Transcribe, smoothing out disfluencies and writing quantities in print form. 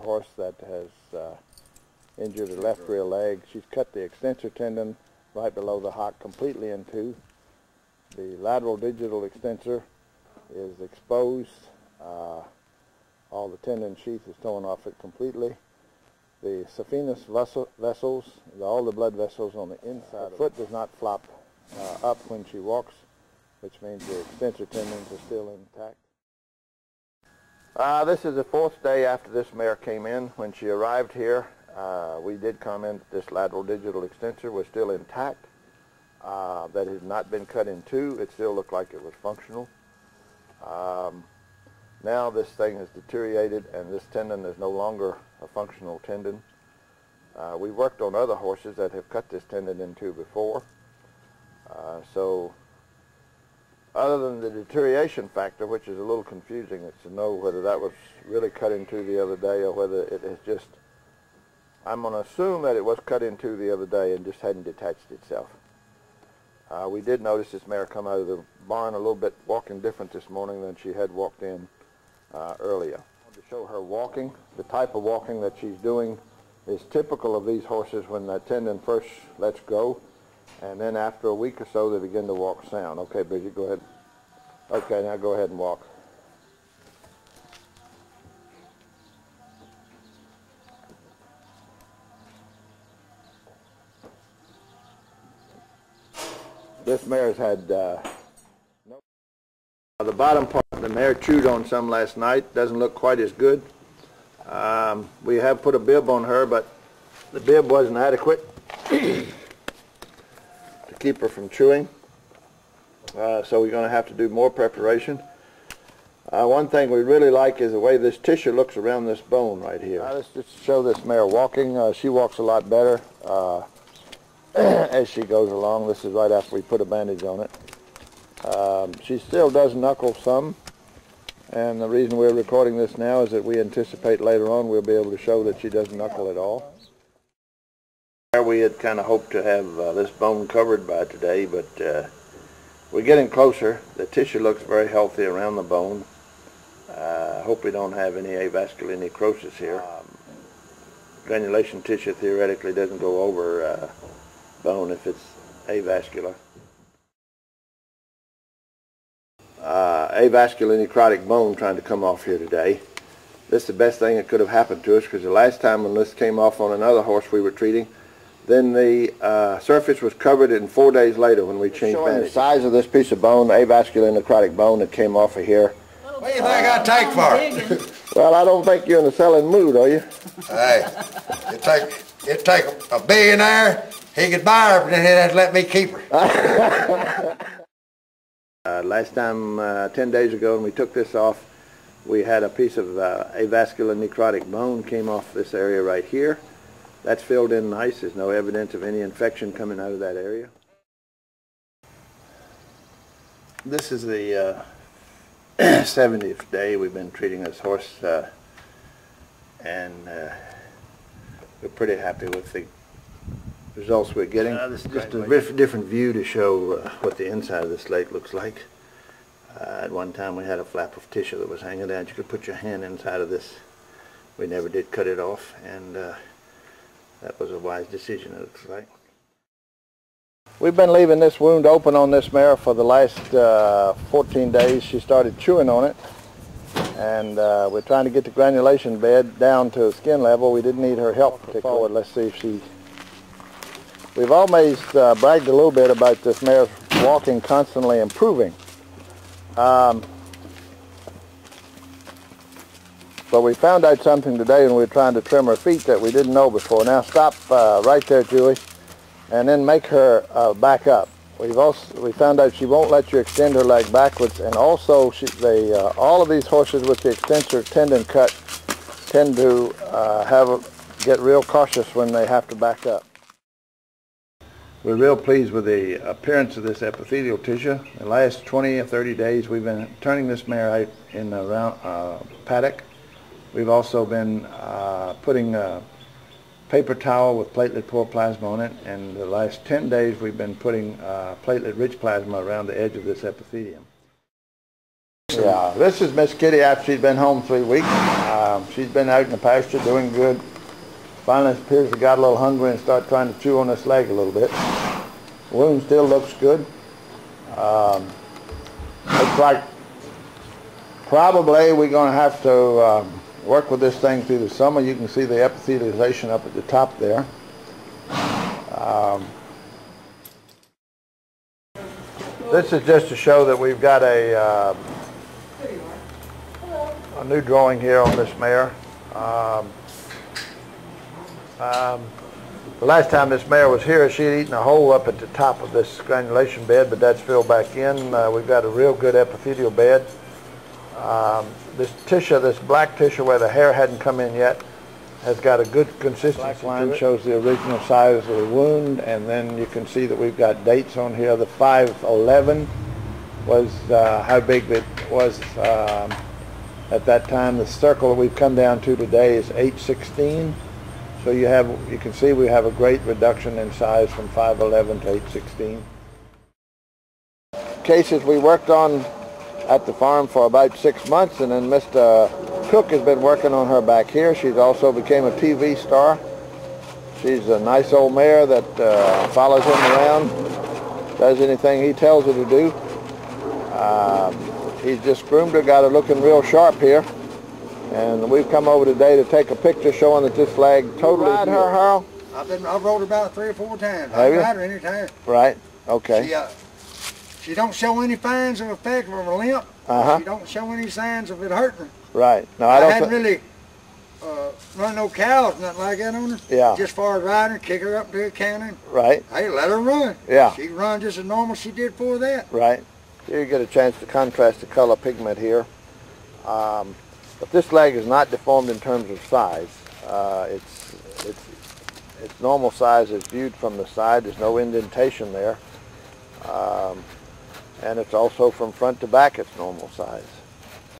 horse that has injured her left rear leg. She's cut the extensor tendon right below the hock completely in two. The lateral digital extensor is exposed. All the tendon sheath is torn off it completely. The saphenous vessels, all the blood vessels on the inside. The foot does not flop up when she walks, which means the extensor tendons are still intact. This is the 4th day after this mare came in. When she arrived here, we did comment that this lateral digital extensor was still intact, that it had not been cut in two. It still looked like it was functional. Now this thing has deteriorated and this tendon is no longer a functional tendon. We worked on other horses that have cut this tendon in two before. So other than the deterioration factor, which is a little confusing, it's to know whether that was really cut in two the other day or whether it is just, I'm going to assume that it was cut in two the other day and just hadn't detached itself. We did notice this mare come out of the barn a little bit walking different this morning than she had walked in earlier. I want to show her walking. The type of walking that she's doing is typical of these horses when that tendon first lets go, and then after a week or so they begin to walk sound. Okay, Bridget, go ahead. Okay, now go ahead and walk. This mare's had the bottom part the mare chewed on some last night. Doesn't look quite as good. We have put a bib on her, but the bib wasn't adequate to keep her from chewing. So we're going to have to do more preparation. One thing we really like is the way this tissue looks around this bone right here. Let's just show this mare walking. She walks a lot better as she goes along. This is right after we put a bandage on it. She still does knuckle some, and the reason we're recording this now is that we anticipate later on we'll be able to show that she doesn't knuckle at all. We had kind of hoped to have this bone covered by today, but we're getting closer. The tissue looks very healthy around the bone. I hope we don't have any avascular necrosis here. Granulation tissue theoretically doesn't go over bone if it's avascular. Avascular necrotic bone trying to come off here today. This is the best thing that could have happened to us, because the last time when this came off on another horse we were treating, then the surface was covered, and 4 days later when we changed bandage. The size of this piece of bone, avascular necrotic bone that came off of here. What do you think I take for it? Well, I don't think you're in a selling mood, are you? Hey, it'd take a billionaire. He could buy her, but then he'd have to let me keep her. Last time, 10 days ago, when we took this off, we had a piece of avascular necrotic bone came off this area right here. That's filled in nice. There's no evidence of any infection coming out of that area. This is the 70th day we've been treating this horse, and we're pretty happy with the results we're getting. This is just a different view to show what the inside of the slate looks like. At one time we had a flap of tissue that was hanging down. You could put your hand inside of this. We never did cut it off, and that was a wise decision, it looks like. We've been leaving this wound open on this mare for the last 14 days. She started chewing on it, and we're trying to get the granulation bed down to skin level. We didn't need her help to forward. Let's see if she... We've always bragged a little bit about this mare's walking constantly improving. But we found out something today when we were trying to trim her feet that we didn't know before. Now stop right there, Julie, and then make her back up. We found out she won't let you extend her leg backwards, and also all of these horses with the extensor tendon cut tend to get real cautious when they have to back up. We're real pleased with the appearance of this epithelial tissue. The last 20 or 30 days we've been turning this mare out in a paddock. We've also been putting a paper towel with platelet-poor plasma on it, and the last 10 days we've been putting platelet-rich plasma around the edge of this epithelium. Yeah, this is Miss Kitty after she's been home 3 weeks. She's been out in the pasture doing good. Finally appears to got a little hungry and start trying to chew on this leg a little bit. Wound still looks good. Looks like probably we're going to have to work with this thing through the summer. You can see the epithelialization up at the top there. This is just to show that we've got a new drawing here on this mare. The last time this mare was here, she had eaten a hole up at the top of this granulation bed, but that's filled back in. We've got a real good epithelial bed. This tissue, this black tissue where the hair hadn't come in yet, has got a good consistency. Black line shows the original size of the wound, and then you can see that we've got dates on here. The 511 was how big it was at that time. The circle that we've come down to today is 816. So you can see we have a great reduction in size from 511 to 816. Cases we worked on at the farm for about 6 months, and then Mr. Cook has been working on her back here. She's also became a TV star. She's a nice old mare that follows him around, does anything he tells her to do. He's just groomed her, got her looking real sharp here. And we've come over today to take a picture showing that this leg totally healed. Her, Harold? I've rode her about 3 or 4 times. Have you? I've ride her any time. Right. Okay. She don't show any signs of effect of a limp. She don't show any signs of it hurting her. Right. No, I hadn't really run no cows, nothing like that on her. Yeah. Just far as riding her, kick her up to a cannon. Right. Hey, let her run. Yeah. She run just as normal as she did before that. Right. Here you get a chance to contrast the color pigment here. But this leg is not deformed in terms of size. It's normal size as viewed from the side. There's no indentation there. And it's also from front to back it's normal size.